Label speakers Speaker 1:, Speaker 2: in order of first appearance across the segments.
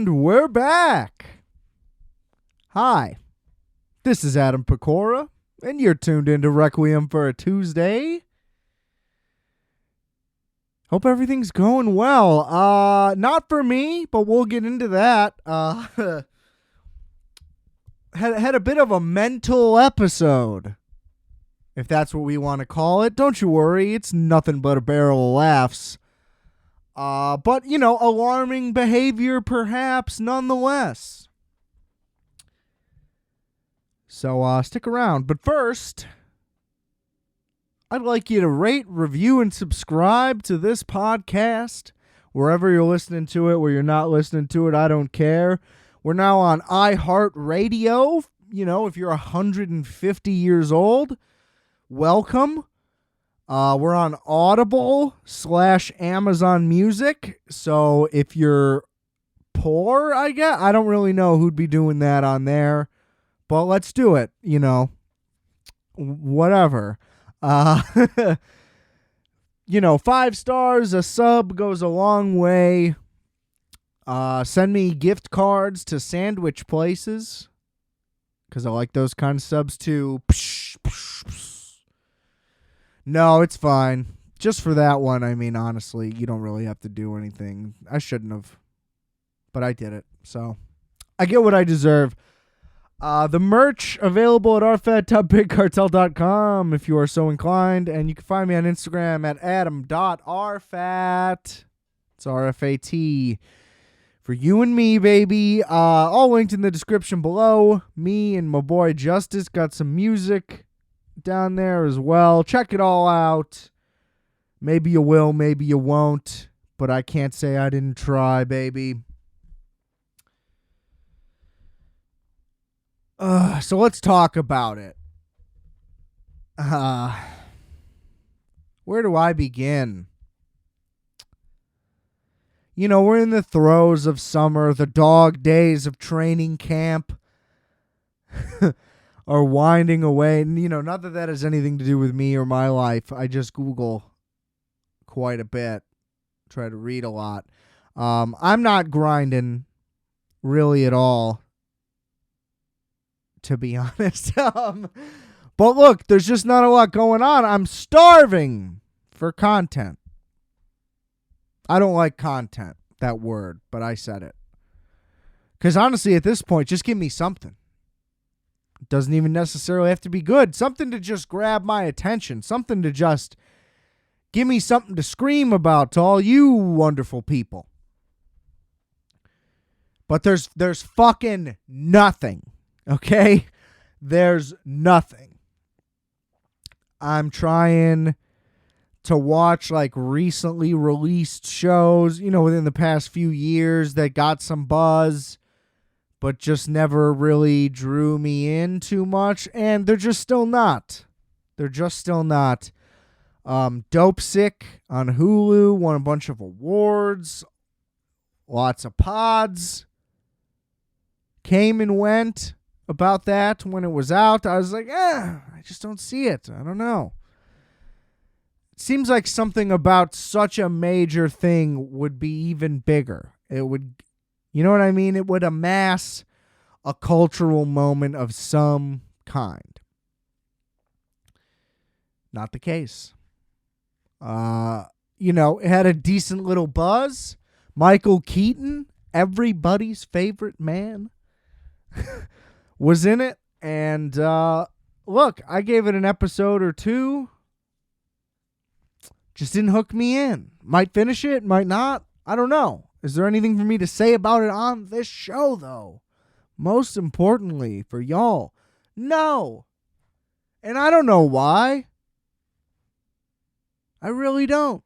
Speaker 1: And we're back. Hi, this is Adam Pecora, and you're tuned into Requiem for a Tuesday. Hope everything's going well. Not for me, but we'll get into that. Had a bit of a mental episode, if that's what we want to call it. Don't you worry, it's nothing but a barrel of laughs. But, alarming behavior perhaps nonetheless. So, stick around. But first, I'd like you to rate, review, and subscribe to this podcast. Wherever you're listening to it, where you're not listening to it, I don't care. We're now on iHeartRadio. If you're 150 years old, welcome. We're on Audible/Amazon Music. So if you're poor, I guess. I don't really know who'd be doing that on there. But let's do it, Whatever. 5 stars, a sub goes a long way. Send me gift cards to sandwich places, because I like those kind of subs too. No, it's fine. Just for that one, honestly, you don't really have to do anything. I shouldn't have, but I did it, so I get what I deserve. The merch available at rfat.bigcartel.com if you are so inclined, and you can find me on Instagram at adam.rfat. It's RFAT. For you and me, baby. All linked in the description below. Me and my boy Justice got some music down there as well. Check it all out. Maybe you will, maybe you won't, but I can't say I didn't try, baby. So let's talk about it. Where do I begin? We're in the throes of summer. The dog days of training camp are winding away. And, not that has anything to do with me or my life. I just Google quite a bit. Try to read a lot. I'm not grinding really at all, to be honest. But look, there's just not a lot going on. I'm starving for content. I don't like content, that word, but I said it. Because honestly, at this point, just give me something. It doesn't even necessarily have to be good. Something to just grab my attention. Something to just give me something to scream about to all you wonderful people. But there's fucking nothing. Okay? There's nothing. I'm trying to watch recently released shows, within the past few years that got some buzz, but just never really drew me in too much. And they're just still not. Dope Sick on Hulu won a bunch of awards. Lots of pods came and went about that when it was out. I was like, I just don't see it. I don't know. It seems like something about such a major thing would be even bigger. It would, you know what I mean? It would amass a cultural moment of some kind. Not the case. It had a decent little buzz. Michael Keaton, everybody's favorite man, was in it. And look, I gave it an episode or two. Just didn't hook me in. Might finish it, might not. I don't know. Is there anything for me to say about it on this show, though? Most importantly, for y'all, no. And I don't know why. I really don't.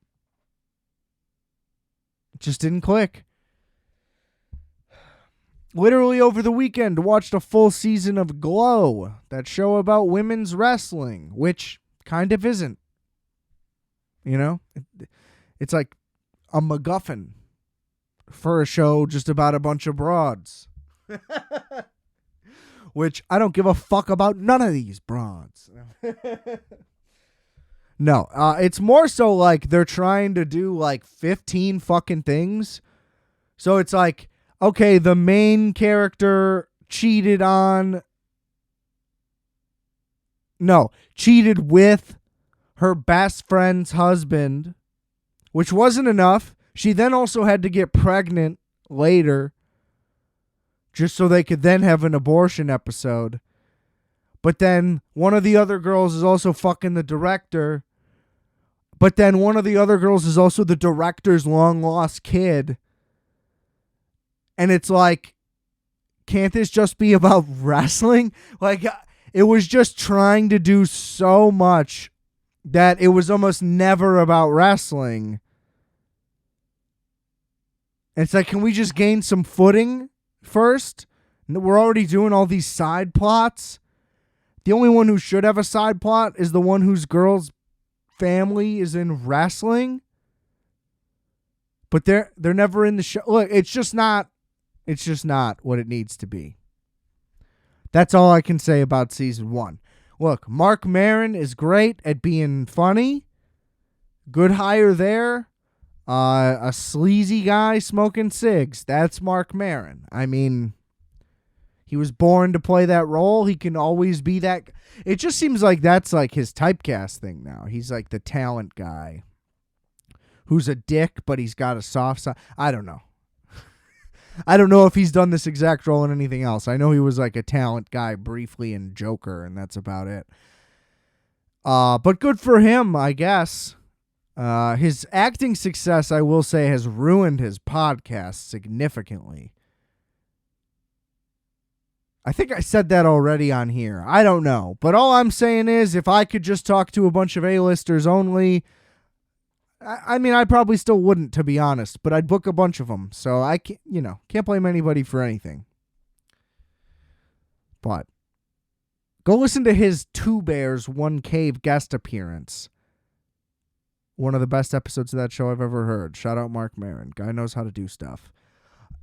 Speaker 1: It just didn't click. Literally over the weekend, watched a full season of Glow, that show about women's wrestling, which kind of isn't. It's like a MacGuffin for a show just about a bunch of broads. Which I don't give a fuck about none of these broads. No, it's more so like they're trying to do 15 fucking things. So it's like okay, the main character cheated with her best friend's husband, which wasn't enough. She then also had to get pregnant later just so they could then have an abortion episode. But then one of the other girls is also fucking the director. But then one of the other girls is also the director's long-lost kid. And it's like, can't this just be about wrestling? Like, it was just trying to do so much that it was almost never about wrestling. It's like, can we just gain some footing first? We're already doing all these side plots. The only one who should have a side plot is the one whose girl's family is in wrestling. But they're never in the show. Look, it's just not what it needs to be. That's all I can say about season 1. Look, Mark Maron is great at being funny. Good hire there. A sleazy guy smoking cigs. That's Mark Maron. I mean, he was born to play that role. He can always be that. It just seems like that's like his typecast thing now. He's like the talent guy who's a dick, but he's got a soft side. I don't know. I don't know if he's done this exact role in anything else. I know he was like a talent guy briefly in Joker, and that's about it. But good for him, I guess. His acting success, I will say, has ruined his podcast significantly. I think I said that already on here. I don't know. But all I'm saying is, if I could just talk to a bunch of A-listers only, I mean, I probably still wouldn't, to be honest, but I'd book a bunch of them. So I can't blame anybody for anything. But go listen to his Two Bears, One Cave guest appearance. One of the best episodes of that show I've ever heard. Shout out Mark Maron. Guy knows how to do stuff.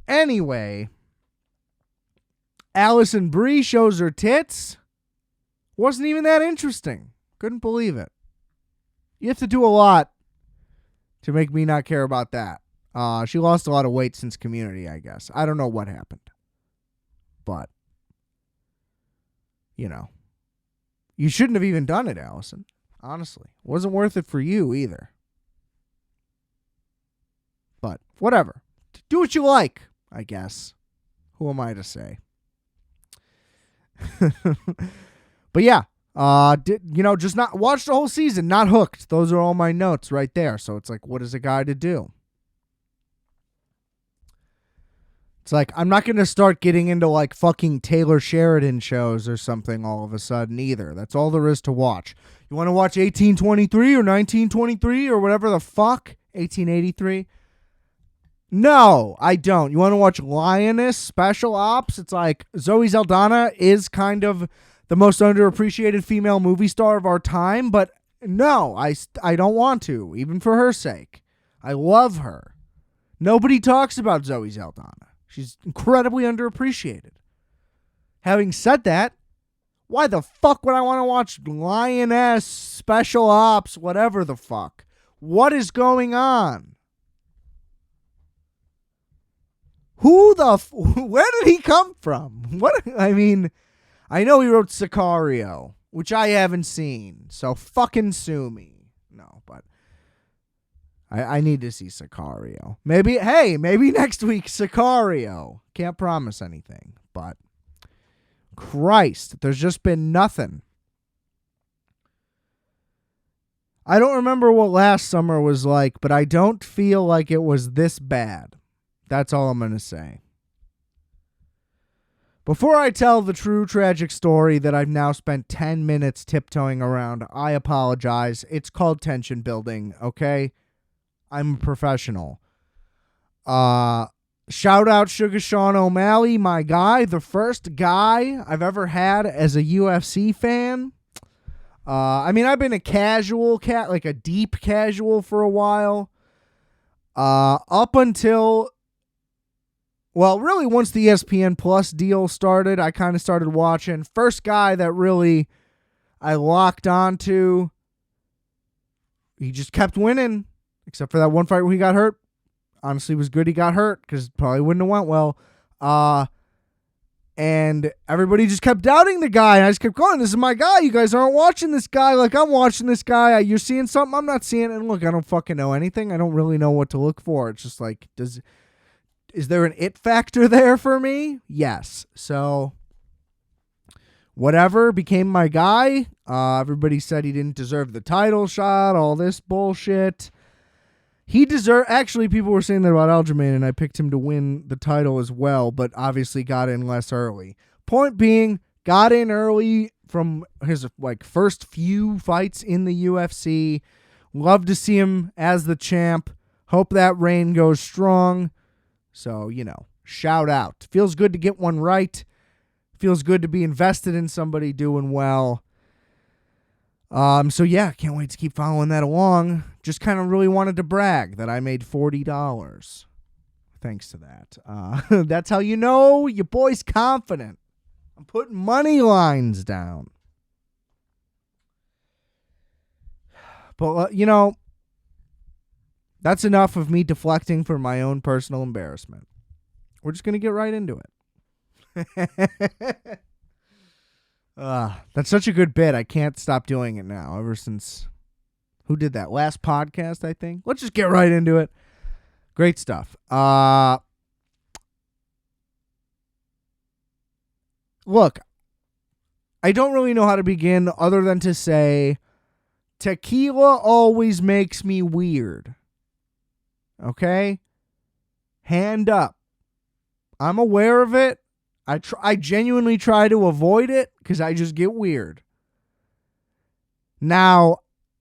Speaker 1: Anyway, Allison Brie shows her tits. Wasn't even that interesting. Couldn't believe it. You have to do a lot to make me not care about that. She lost a lot of weight since Community, I guess. I don't know what happened. But, you shouldn't have even done it, Allison. Honestly. Wasn't worth it for you either. But, whatever. Do what you like, I guess. Who am I to say? But yeah. Just not watch the whole season, not hooked. Those are all my notes right there. So it's like, what is a guy to do? It's like, I'm not going to start getting into like fucking Taylor Sheridan shows or something all of a sudden either. That's all there is to watch. You want to watch 1823 or 1923 or whatever the fuck? 1883? No, I don't. You want to watch Lioness Special Ops? It's like Zoe Saldana is kind of the most underappreciated female movie star of our time, but no, I don't want to, even for her sake. I love her. Nobody talks about Zoe Saldana. She's incredibly underappreciated. Having said that, why the fuck would I want to watch Lioness, Special Ops, whatever the fuck? What is going on? Where did he come from? I know he wrote Sicario, which I haven't seen, so fucking sue me. No, but I need to see Sicario. Maybe next week, Sicario. Can't promise anything, but Christ, there's just been nothing. I don't remember what last summer was like, but I don't feel like it was this bad. That's all I'm going to say. Before I tell the true tragic story that I've now spent 10 minutes tiptoeing around, I apologize. It's called tension building, okay? I'm a professional. Shout out Sugar Sean O'Malley, my guy, the first guy I've ever had as a UFC fan. I've been a casual like a deep casual for a while. Up until, really once the ESPN Plus deal started, I kind of started watching. First guy that really I locked onto. He just kept winning. Except for that one fight where he got hurt. honestly was good he got hurt because probably wouldn't have went well. And everybody just kept doubting the guy. And I just kept going, this is my guy. You guys aren't watching this guy like I'm watching this guy. You're seeing something I'm not seeing. And look, I don't fucking know anything. I don't really know what to look for. It's just like, is there an it factor there for me? Yes. So whatever, became my guy. Everybody said he didn't deserve the title shot, all this bullshit. Actually, people were saying that about Aljamain, and I picked him to win the title as well, but obviously got in less early. Point being, got in early from his first few fights in the UFC. Love to see him as the champ. Hope that reign goes strong. So, shout out. Feels good to get one right. Feels good to be invested in somebody doing well. So yeah, can't wait to keep following that along. Just kind of really wanted to brag that I made $40 thanks to that. That's how you know your boy's confident. I'm putting money lines down. But, that's enough of me deflecting for my own personal embarrassment. We're just going to get right into it. That's such a good bit. I can't stop doing it now. Ever since, who did that? Last podcast, I think. Let's just get right into it. Great stuff. Look, I don't really know how to begin other than to say tequila always makes me weird. Okay? Hand up. I'm aware of it. I genuinely try to avoid it because I just get weird. Now,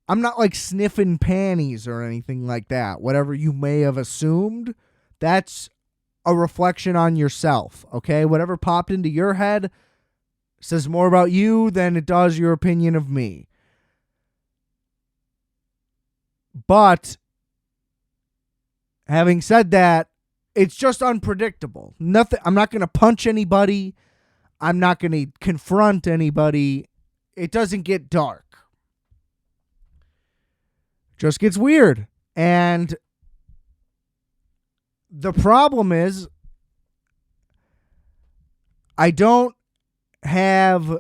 Speaker 1: I'm not like sniffing panties or anything like that. Whatever you may have assumed, that's a reflection on yourself, okay? Whatever popped into your head says more about you than it does your opinion of me. But having said that, it's just unpredictable. Nothing. I'm not going to punch anybody. I'm not going to confront anybody. It doesn't get dark. Just gets weird. And the problem is, I don't have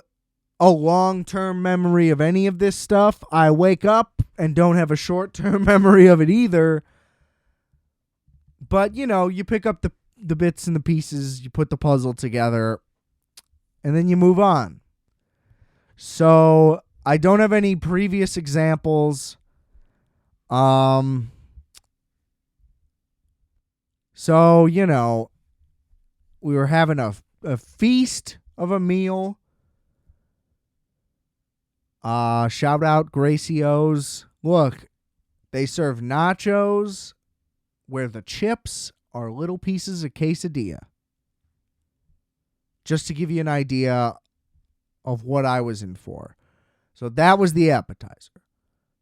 Speaker 1: a long-term memory of any of this stuff. I wake up and don't have a short-term memory of it either. But, you pick up the bits and the pieces, you put the puzzle together, and then you move on. So, I don't have any previous examples. So, we were having a feast of a meal. Shout out Gracio's. Look, they serve nachos where the chips are little pieces of quesadilla. Just to give you an idea of what I was in for. So that was the appetizer.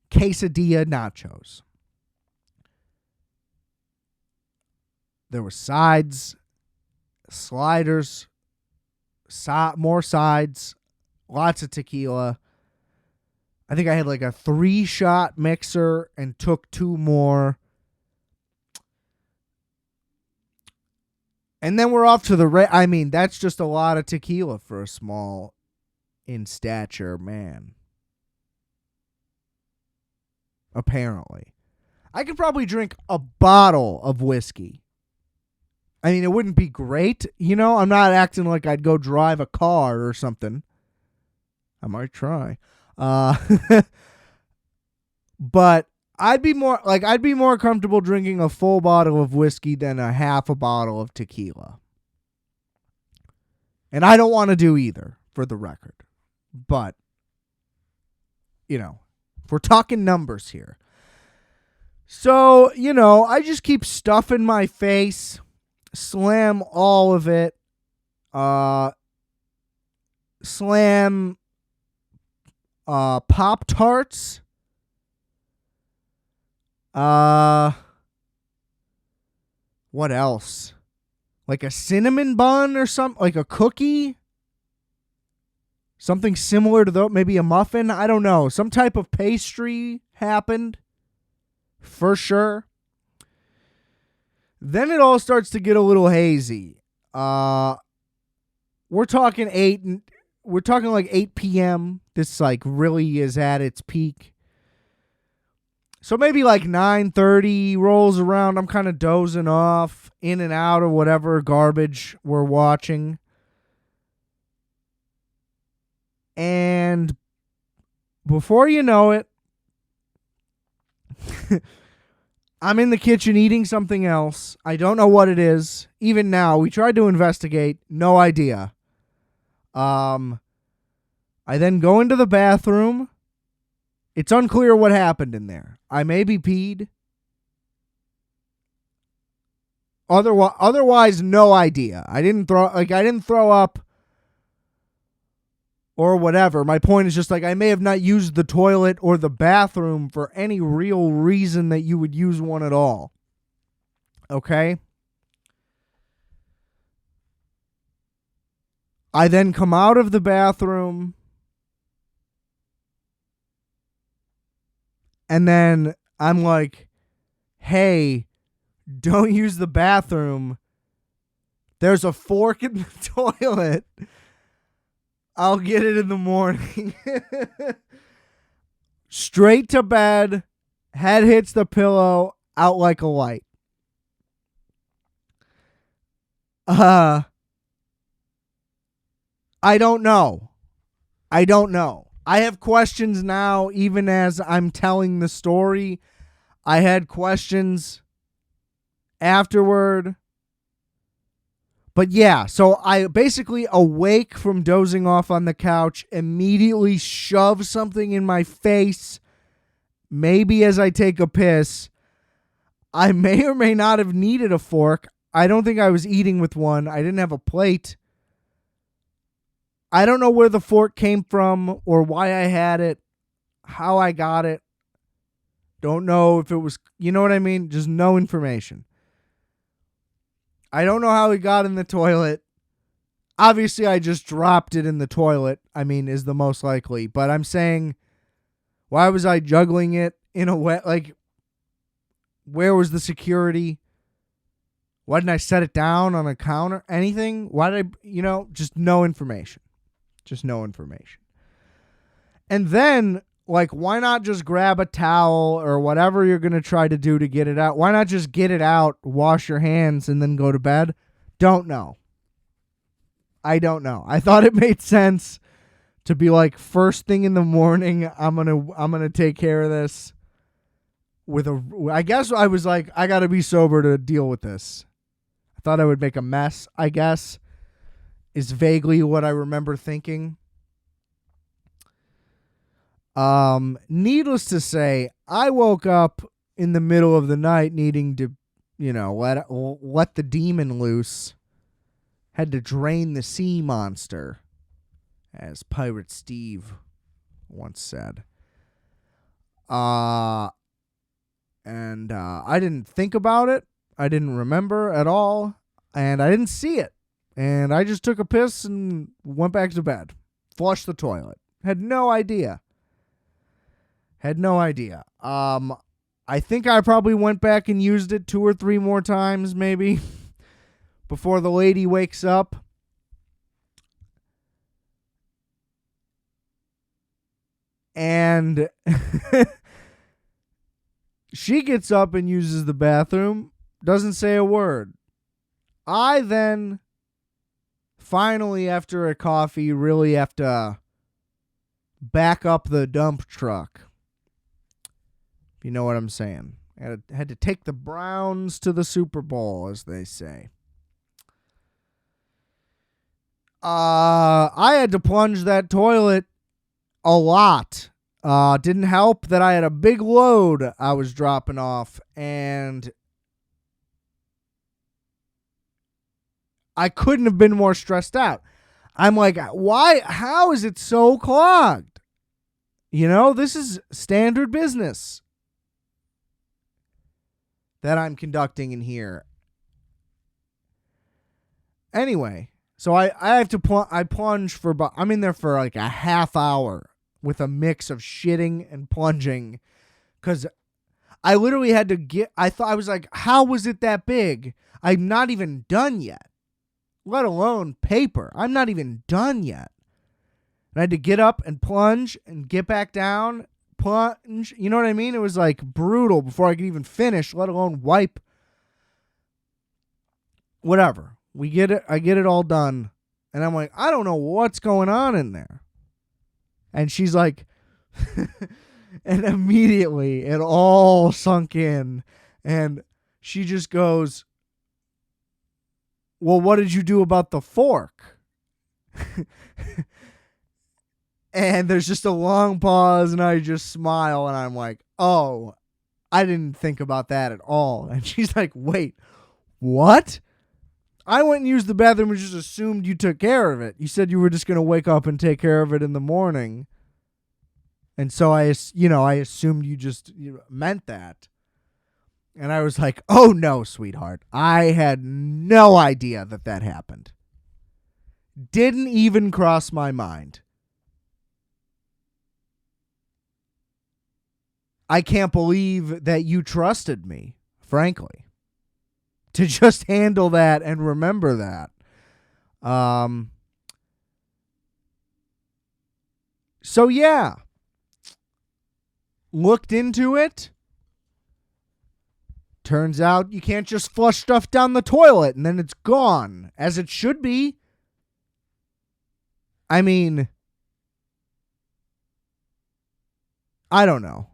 Speaker 1: Quesadilla nachos. There were sides, sliders, more sides, lots of tequila. I think I had like a 3-shot mixer and took 2 more. And then we're off to the that's just a lot of tequila for a small in stature man. Apparently. I could probably drink a bottle of whiskey. It wouldn't be great. I'm not acting like I'd go drive a car or something. I might try. But I'd be more comfortable drinking a full bottle of whiskey than a half a bottle of tequila. And I don't want to do either, for the record. But, if we're talking numbers here. So, I just keep stuffing my face, slam all of it, slam Pop-Tarts. What else? Like a cinnamon bun or something, like a cookie? Something similar to maybe a muffin? I don't know. Some type of pastry happened. For sure. Then it all starts to get a little hazy. We're talking like 8 p.m. This like really is at its peak. So maybe like 9:30 rolls around. I'm kind of dozing off, in and out of whatever garbage we're watching. And before you know it, I'm in the kitchen eating something else. I don't know what it is. Even now, we tried to investigate. No idea. I then go into the bathroom. It's unclear what happened in there. I maybe peed. Otherwise, no idea. I didn't throw up or whatever. My point is just like I may have not used the toilet or the bathroom for any real reason that you would use one at all. Okay? I then come out of the bathroom, and then I'm like, hey, don't use the bathroom. There's a fork in the toilet. I'll get it in the morning. Straight to bed. Head hits the pillow. Out like a light. I don't know. I have questions now, even as I'm telling the story. I had questions afterward. But yeah, so I basically awake from dozing off on the couch, immediately shove something in my face, maybe as I take a piss. I may or may not have needed a fork. I don't think I was eating with one. I didn't have a plate. I don't know where the fork came from or why I had it, how I got it. Don't know if it was, you know what I mean? Just no information. I don't know how it got in the toilet. Obviously, I just dropped it in the toilet, is the most likely. But I'm saying, why was I juggling it in a way? Like, where was the security? Why didn't I set it down on a counter? Anything? Why did I, just no information. Just no information. And then, like, why not just grab a towel or whatever you're going to try to do to get it out? Why not just get it out, wash your hands, and then go to bed? Don't know. I don't know. I thought it made sense to be like, first thing in the morning, I'm gonna take care of this I guess I was like, I got to be sober to deal with this. I thought I would make a mess, I guess, is vaguely what I remember thinking. Needless to say, I woke up in the middle of the night needing to, let the demon loose. Had to drain the sea monster, as Pirate Steve once said. And I didn't think about it. I didn't remember at all. And I didn't see it. And I just took a piss and went back to bed. Flushed the toilet. Had no idea. I think I probably went back and used it 2 or 3 more times, maybe, before the lady wakes up. And she gets up and uses the bathroom, doesn't say a word. I then, finally, after a coffee, really have to back up the dump truck. If you know what I'm saying. I had to take the Browns to the Super Bowl, as they say. I had to plunge that toilet a lot. Didn't help that I had a big load I was dropping off, and I couldn't have been more stressed out. I'm like, why? How is it so clogged? This is standard business that I'm conducting in here. Anyway, so I have to I plunge for about, I'm in there for like a half hour with a mix of shitting and plunging, because I literally had to I was like, how was it that big? I'm not even done yet, let alone paper. I'm not even done yet. And I had to get up and plunge and get back down, plunge. You know what I mean? It was like brutal before I could even finish, let alone wipe. Whatever. We get it. I get it all done. And I'm like, I don't know what's going on in there. And she's like, and immediately it all sunk in. And she just goes, well, what did you do about the fork? And there's just a long pause, and I just smile, and I'm like, oh, I didn't think about that at all. And she's like, wait, what? I went and used the bathroom and just assumed you took care of it. You said you were just going to wake up and take care of it in the morning. And so I assumed you just meant that. And I was like, oh no, sweetheart. I had no idea that happened. Didn't even cross my mind. I can't believe that you trusted me, frankly, to just handle that and remember that. So yeah, looked into it. Turns out you can't just flush stuff down the toilet and then it's gone, as it should be. I mean, I don't know.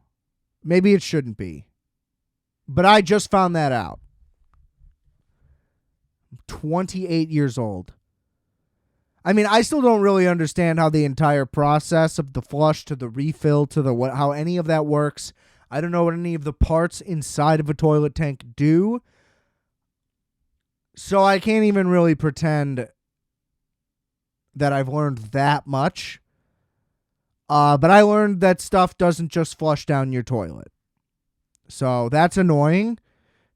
Speaker 1: Maybe it shouldn't be. But I just found that out. I'm 28 years old. I mean, I still don't really understand how the entire process of the flush to the refill to the how any of that works. I don't know what any of the parts inside of a toilet tank do. So I can't even really pretend that I've learned that much. But I learned that stuff doesn't just flush down your toilet. So that's annoying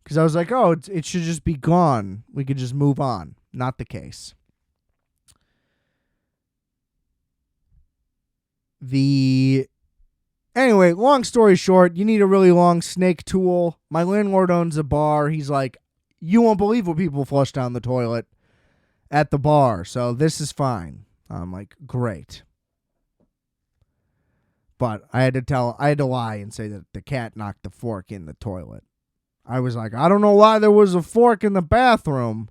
Speaker 1: because I was like, oh, it should just be gone. We could just move on. Not the case. Anyway, long story short, you need a really long snake tool. My landlord owns a bar. He's like, you won't believe what people flush down the toilet at the bar. So this is fine. I'm like, great. But I had to lie and say that the cat knocked the fork in the toilet. I was like, I don't know why there was a fork in the bathroom,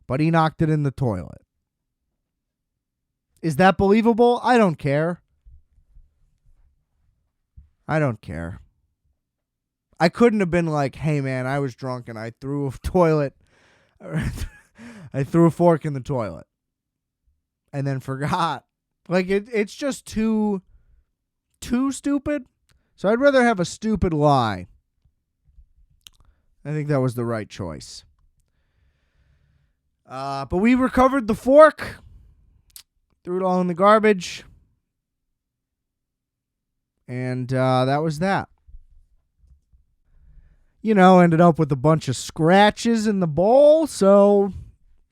Speaker 1: but he knocked it in the toilet. Is that believable? I don't care. I don't care. I couldn't have been like, hey man, I was drunk and I threw a fork in the toilet and then forgot. Like it's just too stupid. So I'd rather have a stupid lie. I think that was the right choice. But we recovered the fork. Threw it all in the garbage. And that was that. Ended up with a bunch of scratches in the bowl. So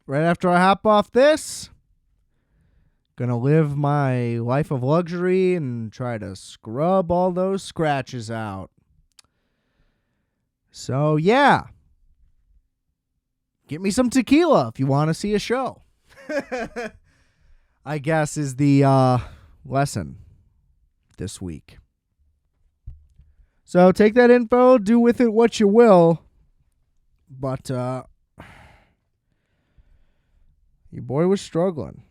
Speaker 1: right after I hop off this, gonna live my life of luxury and try to scrub all those scratches out. So yeah, get me some tequila if you want to see a show. I guess is the lesson this week. So take that info, do with it what you will. But your boy was struggling.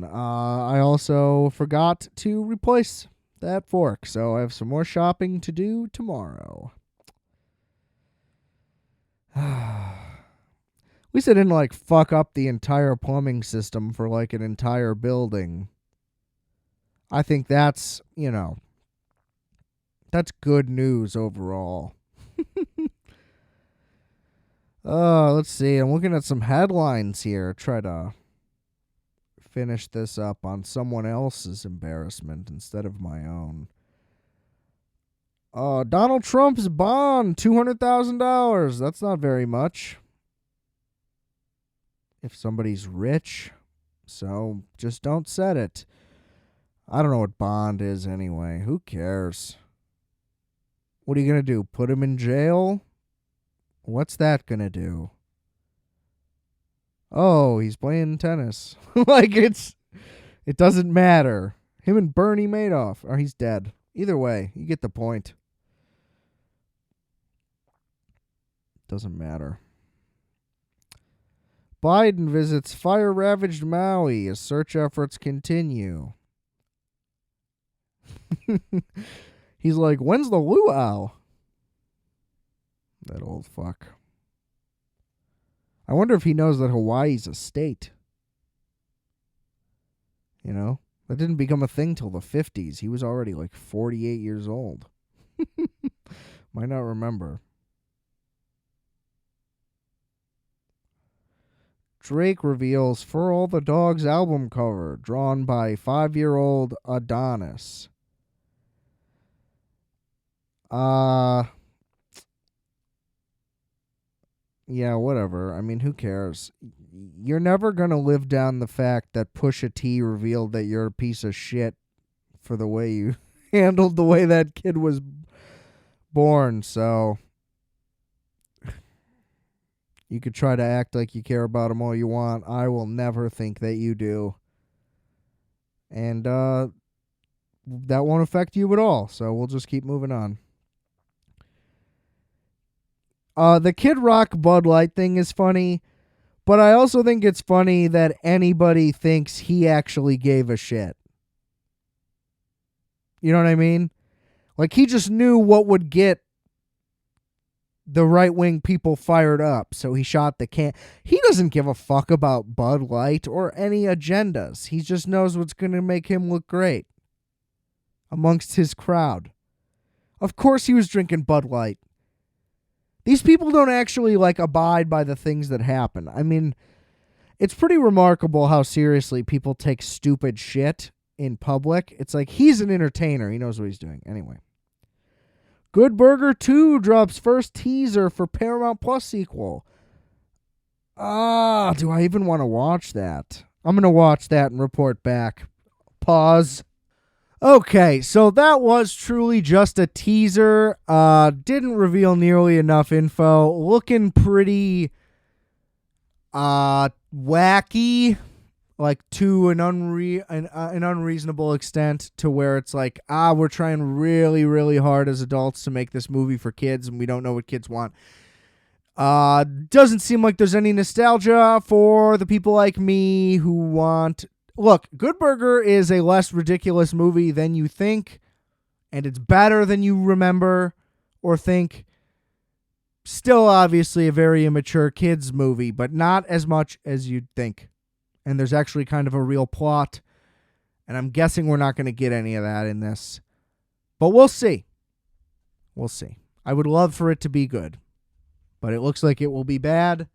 Speaker 1: I also forgot to replace that fork, so I have some more shopping to do tomorrow. At least I didn't fuck up the entire plumbing system for an entire building. I think that's, that's good news overall. Let's see. I'm looking at some headlines here. Try to finish this up on someone else's embarrassment instead of my own. Donald Trump's bond, $200,000. That's not very much. If somebody's rich, so just don't set it. I don't know what bond is anyway. Who cares? What are you going to do? Put him in jail? What's that going to do? Oh, he's playing tennis. Like, it doesn't matter. Him and Bernie Madoff. Or he's dead. Either way, you get the point. Doesn't matter. Biden visits fire-ravaged Maui as search efforts continue. He's like, when's the luau? That old fuck. I wonder if he knows that Hawaii's a state. You know? That didn't become a thing till the 50s. He was already like 48 years old. Might not remember. Drake reveals For All the Dogs album cover drawn by 5-year-old Adonis. Yeah, whatever. I mean, who cares? You're never going to live down the fact that Pusha T revealed that you're a piece of shit for the way you handled the way that kid was born, so you could try to act like you care about him all you want. I will never think that you do. And that won't affect you at all, so we'll just keep moving on. The Kid Rock Bud Light thing is funny, but I also think it's funny that anybody thinks he actually gave a shit. You know what I mean? Like, he just knew what would get the right-wing people fired up, so he shot the can. He doesn't give a fuck about Bud Light or any agendas. He just knows what's going to make him look great amongst his crowd. Of course he was drinking Bud Light. These people don't actually, like, abide by the things that happen. I mean, it's pretty remarkable how seriously people take stupid shit in public. It's like, he's an entertainer. He knows what he's doing. Anyway. Good Burger 2 drops first teaser for Paramount Plus sequel. Do I even want to watch that? I'm going to watch that and report back. Pause. Okay, so that was truly just a teaser. Didn't reveal nearly enough info. Looking pretty wacky, like to an unreasonable extent, to where it's like, we're trying really, really hard as adults to make this movie for kids, and we don't know what kids want. Doesn't seem like there's any nostalgia for the people like me who want... Look, Good Burger is a less ridiculous movie than you think, and it's better than you remember or think. Still, obviously, a very immature kids movie, but not as much as you'd think. And there's actually kind of a real plot, and I'm guessing we're not going to get any of that in this. But we'll see. We'll see. I would love for it to be good, but it looks like it will be bad.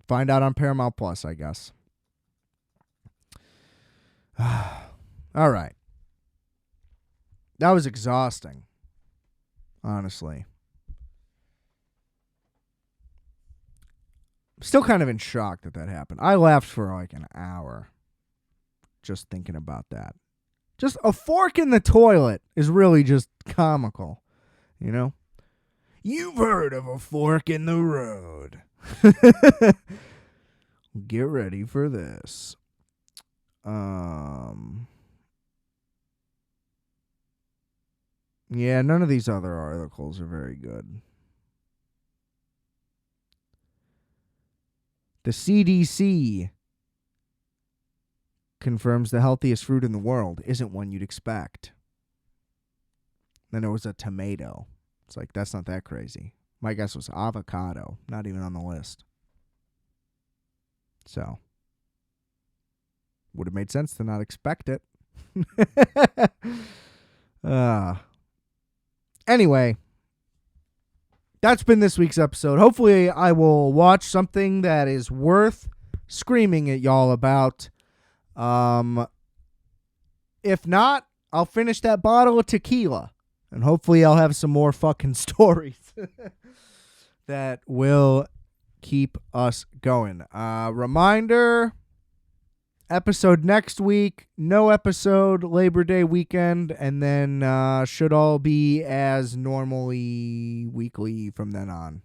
Speaker 1: Find out on Paramount Plus, I guess. All right. That was exhausting, honestly. Still kind of in shock that happened. I laughed for like an hour just thinking about that. Just a fork in the toilet is really just comical, you know? You've heard of a fork in the road. Get ready for this. Yeah, none of these other articles are very good. The CDC confirms the healthiest fruit in the world isn't one you'd expect. Then there was a tomato. It's like, that's not that crazy. My guess was avocado, not even on the list. So, would have made sense to not expect it. Anyway, that's been this week's episode. Hopefully I will watch something that is worth screaming at y'all about. If not, I'll finish that bottle of tequila. And hopefully I'll have some more fucking stories that will keep us going. Reminder, Episode next week. No episode Labor Day weekend. And then should all be as normally weekly from then on.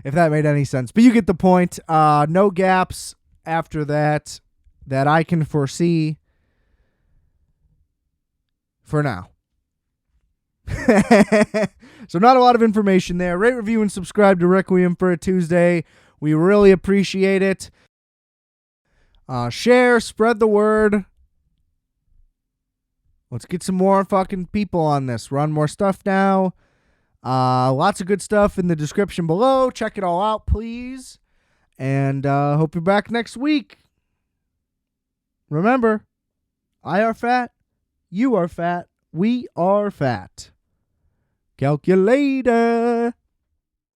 Speaker 1: If that made any sense. But you get the point. No gaps after that I can foresee for now. So not a lot of information there. Rate, review, and subscribe to Requiem for a Tuesday. We really appreciate it. Share, spread the word. Let's get some more fucking people on this. We're on more stuff now. Lots of good stuff in the description below. Check it all out, please. And hope you're back next week. Remember, I are fat, you are fat, we are fat. Calculator.